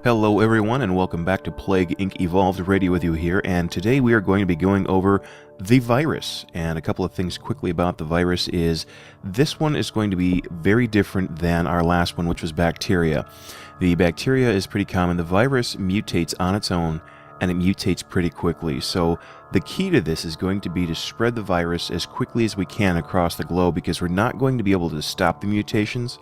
Hello everyone and welcome back to Plague Inc. Evolved Radio with you here, and today we are going to be going over the virus. And a couple of things quickly about the virus is this one is going to be very different than our last one, which was bacteria. The bacteria is pretty common. The virus mutates on its own, and it mutates pretty quickly. So the key to this is going to be to spread the virus as quickly as we can across the globe, because we're not going to be able to stop the mutations.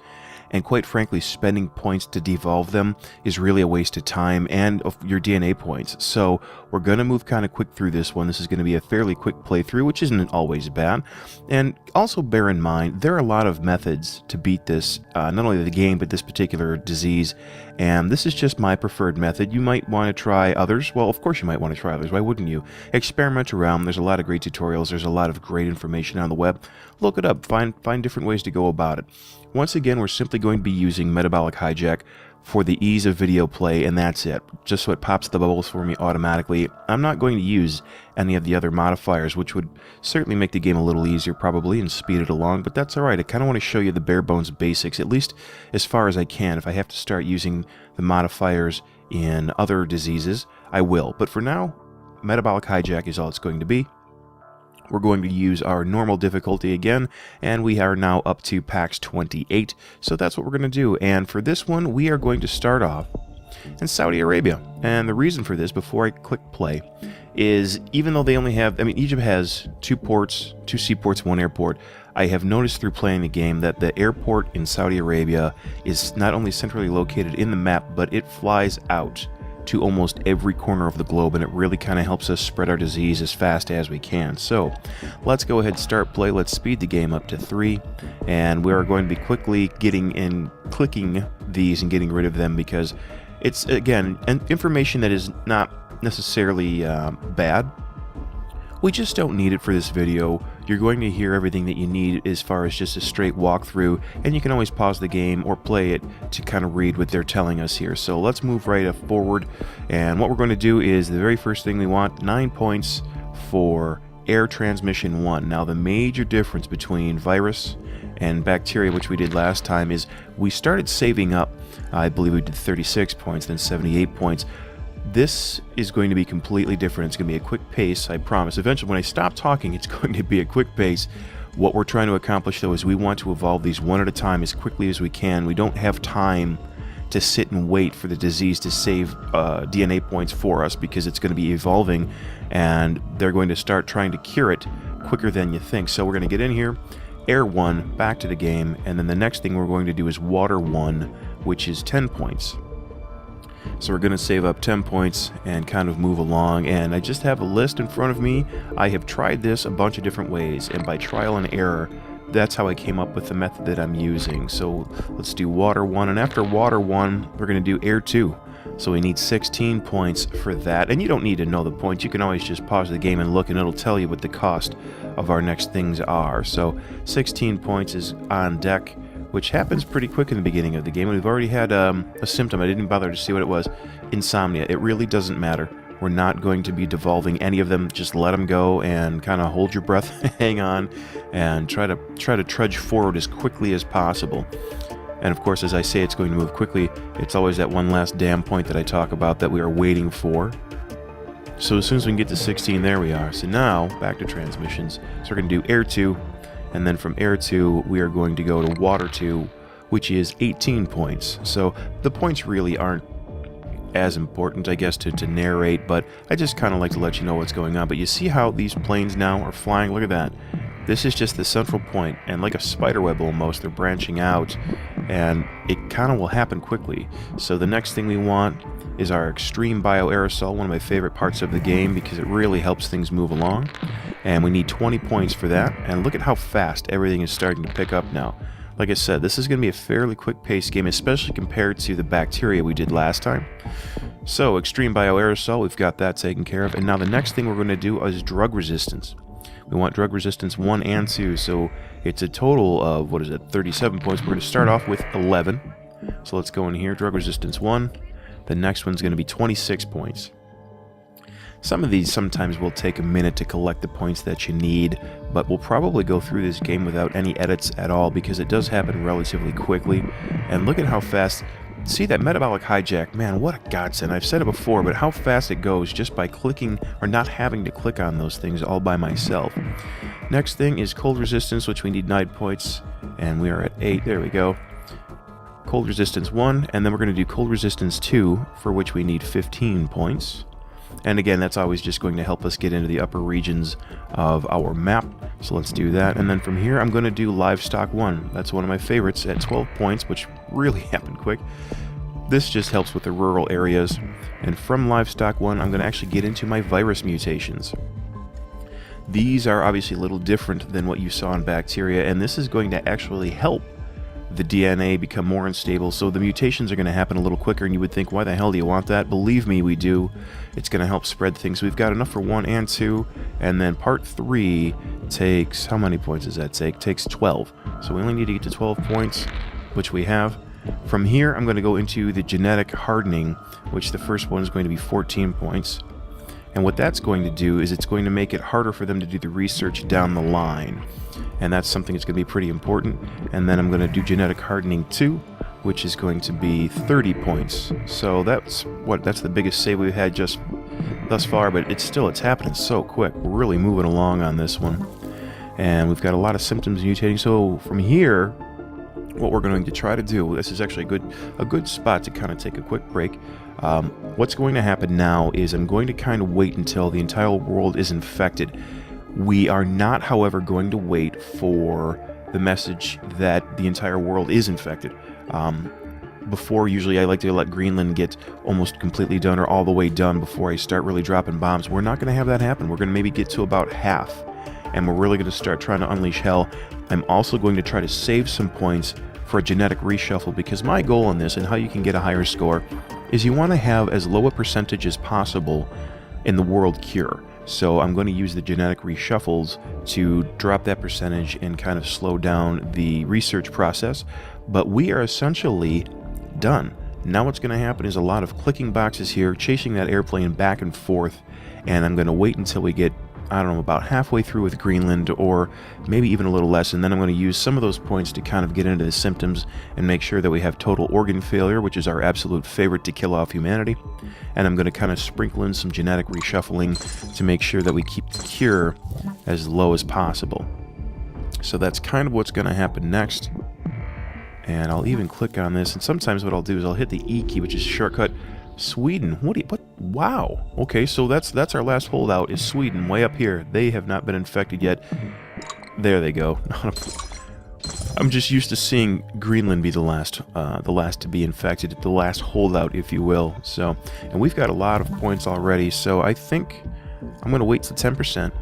And quite frankly, spending points to devolve them is really a waste of time and of your DNA points. So we're going to move kind of quick through this one. This is going to be a fairly quick playthrough, which isn't always bad. And also bear in mind, there are a lot of methods to beat this, not only the game, but this particular disease. And this is just my preferred method. You might want to try others. Well, of course you might want to try others. Why wouldn't you? Experiment around. There's a lot of great tutorials. There's a lot of great information on the web. Look it up. Find different ways to go about it. Once again, we're simply going to be using Metabolic Hijack for the ease of video play, and that's it. Just so it pops the bubbles for me automatically. I'm not going to use any of the other modifiers, which would certainly make the game a little easier probably and speed it along, but that's alright. I kind of want to show you the bare bones basics, at least as far as I can. If I have to start using the modifiers in other diseases, I will. But for now, Metabolic Hijack is all it's going to be. We're going to use our normal difficulty again, and we are now up to PAX 28, so that's what we're going to do. And for this one, we are going to start off in Saudi Arabia. And the reason for this, before I click play, is even though they only have, Egypt has 2 ports, 2 seaports, 1 airport, I have noticed through playing the game that the airport in Saudi Arabia is not only centrally located in the map, but it flies out to almost every corner of the globe, and it really kind of helps us spread our disease as fast as we can. So let's go ahead and start play. Let's speed the game up to 3, and we are going to be quickly getting and clicking these and getting rid of them, because it's, again, information that is not necessarily bad. We just don't need it for this video. You're going to hear everything that you need as far as just a straight walkthrough, and you can always pause the game or play it to kind of read what they're telling us here. So let's move right forward, and what we're going to do is the very first thing we want, 9 points for air transmission 1. Now the major difference between virus and bacteria, which we did last time, is we started saving up. I believe we did 36 points, then 78 points. This is going to be completely different. It's going to be a quick pace, I promise. Eventually, when I stop talking, it's going to be a quick pace. What we're trying to accomplish, though, is we want to evolve these one at a time as quickly as we can. We don't have time to sit and wait for the disease to save DNA points for us, because it's going to be evolving, and they're going to start trying to cure it quicker than you think. So we're going to get in here, Air 1, back to the game, and then the next thing we're going to do is Water 1, which is 10 points. So we're going to save up 10 points and kind of move along, and I just have a list in front of me. I have tried this a bunch of different ways, and by trial and error, that's how I came up with the method that I'm using. So let's do Water 1, and after Water 1, we're going to do Air 2. So we need 16 points for that, and you don't need to know the points. You can always just pause the game and look, and it'll tell you what the cost of our next things are. So 16 points is on deck, which happens pretty quick in the beginning of the game. We've already had a symptom. I didn't bother to see what it was. Insomnia. It really doesn't matter. We're not going to be devolving any of them. Just let them go and kind of hold your breath, hang on, and try to trudge forward as quickly as possible. And of course, as I say, it's going to move quickly. It's always that one last damn point that I talk about that we are waiting for. So as soon as we can get to 16, there we are. So now, back to transmissions. So we're going to do Air 2. And then from Air 2, we are going to go to Water 2, which is 18 points. So the points really aren't as important, I guess, to narrate, but I just kind of like to let you know what's going on. But you see how these planes now are flying? Look at that. This is just the central point, and like a spider web almost, they're branching out, and it kind of will happen quickly. So the next thing we want is our Extreme Bioaerosol, one of my favorite parts of the game, because it really helps things move along. And we need 20 points for that, and look at how fast everything is starting to pick up now. Like I said, this is going to be a fairly quick-paced game, especially compared to the bacteria we did last time. So, Extreme Bioaerosol, we've got that taken care of, and now the next thing we're going to do is Drug Resistance. We want Drug Resistance 1 and 2, so it's a total of, 37 points. We're going to start off with 11. So let's go in here, Drug Resistance 1. The next one's going to be 26 points. Some of these sometimes will take a minute to collect the points that you need, but we'll probably go through this game without any edits at all, because it does happen relatively quickly. And look at how fast See that metabolic hijack, man, what a godsend. I've said it before, but how fast it goes just by clicking or not having to click on those things all by myself. Next thing is cold resistance, which we need 9 points, and we are at 8. There we go. Cold resistance 1, and then we're going to do cold resistance 2, for which we need 15 points. And again, that's always just going to help us get into the upper regions of our map. So let's do that. And then from here, I'm going to do Livestock 1. That's one of my favorites at 12 points, which really happened quick. This just helps with the rural areas. And from Livestock 1, I'm going to actually get into my virus mutations. These are obviously a little different than what you saw in bacteria, and this is going to actually help the DNA become more unstable, so the mutations are going to happen a little quicker, and you would think, why the hell do you want that? Believe me, we do. It's going to help spread things. We've got enough for 1 and 2, and then part 3 takes, how many points does that take? Takes 12. So we only need to get to 12 points, which we have. From here, I'm going to go into the genetic hardening, which the first one is going to be 14 points. And what that's going to do is it's going to make it harder for them to do the research down the line. And that's something that's going to be pretty important. And then I'm going to do genetic hardening 2, which is going to be 30 points. So that's the biggest save we've had just thus far, but it's happening so quick. We're really moving along on this one. And we've got a lot of symptoms mutating. So from here, what we're going to try to do, this is actually a good spot to kind of take a quick break. What's going to happen now is I'm going to kind of wait until the entire world is infected. We are not, however, going to wait for the message that the entire world is infected. Before, usually I like to let Greenland get almost completely done or all the way done before I start really dropping bombs. We're not going to have that happen. We're going to maybe get to about half, and we're really going to start trying to unleash hell. I'm also going to try to save some points for a genetic reshuffle, because my goal in this and how you can get a higher score is you want to have as low a percentage as possible in the world cure. So I'm going to use the genetic reshuffles to drop that percentage and kind of slow down the research process. But we are essentially done. Now what's going to happen is a lot of clicking boxes here, chasing that airplane back and forth, and I'm going to wait until we get, I don't know, about halfway through with Greenland, or maybe even a little less, and then I'm going to use some of those points to kind of get into the symptoms and make sure that we have total organ failure, which is our absolute favorite to kill off humanity. And I'm going to kind of sprinkle in some genetic reshuffling to make sure that we keep the cure as low as possible. So that's kind of what's going to happen next. And I'll even click on this, and sometimes what I'll do is I'll hit the E key, which is shortcut. Sweden, what? Wow. Okay, so that's our last holdout is Sweden, way up here. They have not been infected yet. There they go. I'm just used to seeing Greenland be the last to be infected, the last holdout, if you will. So, and we've got a lot of points already. So I think I'm going to wait till 10%.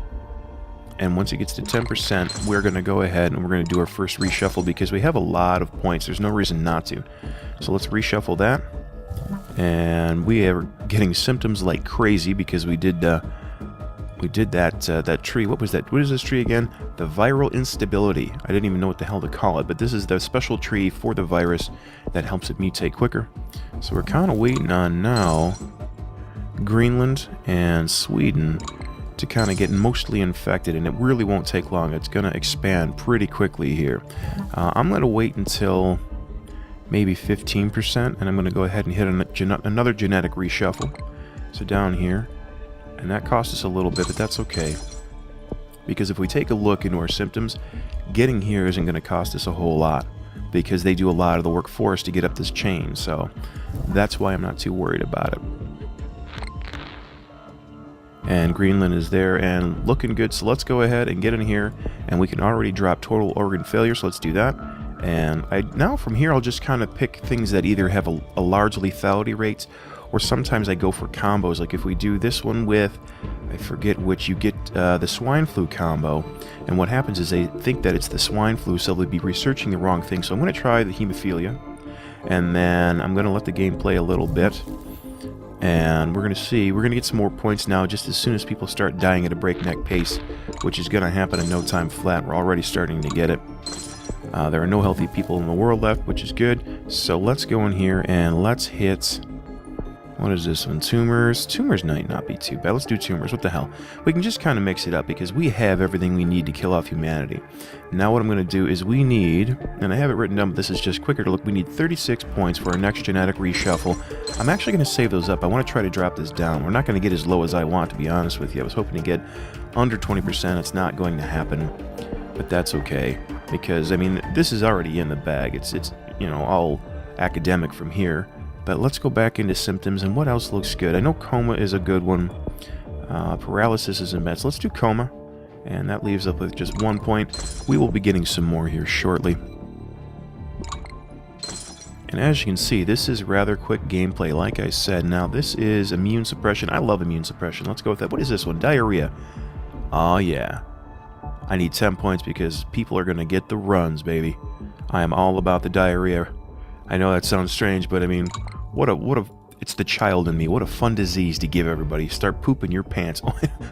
And once it gets to 10%, we're going to go ahead and we're going to do our first reshuffle, because we have a lot of points. There's no reason not to. So let's reshuffle that. And we are getting symptoms like crazy, because we did that tree. What was that? What is this tree again? The viral instability. I didn't even know what the hell to call it, but this is the special tree for the virus that helps it mutate quicker. So we're kind of waiting on now Greenland and Sweden to kind of get mostly infected, and it really won't take long. It's going to expand pretty quickly here. I'm going to wait until maybe 15%, and I'm going to go ahead and hit another genetic reshuffle. So down here, and that cost us a little bit, but that's okay, because if we take a look into our symptoms, getting here isn't going to cost us a whole lot, because they do a lot of the work for us to get up this chain. So that's why I'm not too worried about it. And Greenland is there and looking good, so let's go ahead and get in here, and we can already drop total organ failure, so let's do that. And now from here I'll just kind of pick things that either have a large lethality rate, or sometimes I go for combos. Like if we do this one with, I forget which, you get the swine flu combo, and what happens is they think that it's the swine flu, so they'll be researching the wrong thing. So I'm going to try the hemophilia, and then I'm going to let the game play a little bit. And we're going to get some more points now, just as soon as people start dying at a breakneck pace, which is going to happen in no time flat. We're already starting to get it. There are no healthy people in the world left, which is good. So let's go in here and let's hit What is this one? Tumors? Tumors might not be too bad. Let's do tumors. What the hell? We can just kind of mix it up because we have everything we need to kill off humanity. Now what I'm going to do is we need, and I have it written down, but this is just quicker to look, we need 36 points for our next genetic reshuffle. I'm actually going to save those up. I want to try to drop this down. We're not going to get as low as I want, to be honest with you. I was hoping to get under 20%. It's not going to happen, but that's okay. Because, I mean, this is already in the bag. It's you know, all academic from here. But let's go back into symptoms, and what else looks good? I know coma is a good one. Paralysis is in bed. So let's do coma, and that leaves us with just 1 point. We will be getting some more here shortly. And as you can see, this is rather quick gameplay, like I said. Now, this is immune suppression. I love immune suppression. Let's go with that. What is this one? Diarrhea. Oh, yeah. I need 10 points because people are going to get the runs, baby. I am all about the diarrhea. I know that sounds strange, but I mean, it's the child in me. What a fun disease to give everybody. Start pooping your pants,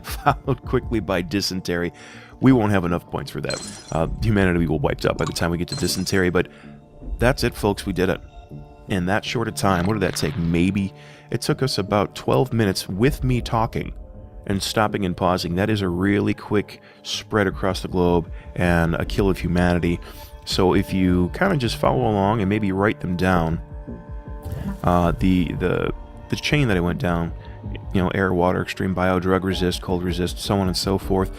followed quickly by dysentery. We won't have enough points for that. Humanity will be wiped out by the time we get to dysentery, but that's it, folks. We did it. In that short a time, what did that take? Maybe it took us about 12 minutes with me talking and stopping and pausing. That is a really quick spread across the globe and a kill of humanity. So if you kind of just follow along and maybe write them down, the chain that I went down, you know, air, water, extreme bio, drug resist, cold resist, so on and so forth.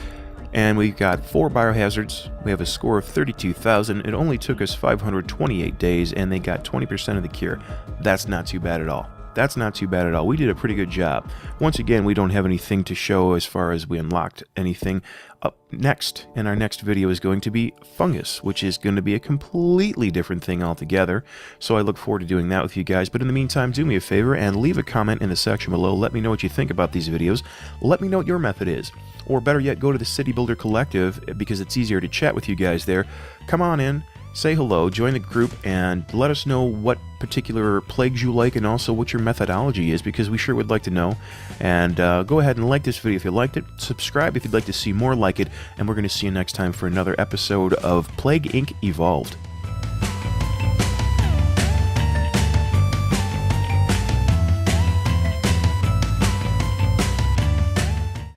And we've got 4 biohazards. We have a score of 32,000. It only took us 528 days, and they got 20% of the cure. That's not too bad at all. That's not too bad at all. We did a pretty good job. Once again, we don't have anything to show as far as we unlocked anything. Up next, in our next video, is going to be fungus, which is going to be a completely different thing altogether. So I look forward to doing that with you guys. But in the meantime, do me a favor and leave a comment in the section below. Let me know what you think about these videos. Let me know what your method is. Or better yet, go to the City Builder Collective because it's easier to chat with you guys there. Come on in. Say hello, join the group, and let us know what particular plagues you like and also what your methodology is, because we sure would like to know. And go ahead and like this video if you liked it, subscribe if you'd like to see more like it, and we're going to see you next time for another episode of Plague Inc. Evolved.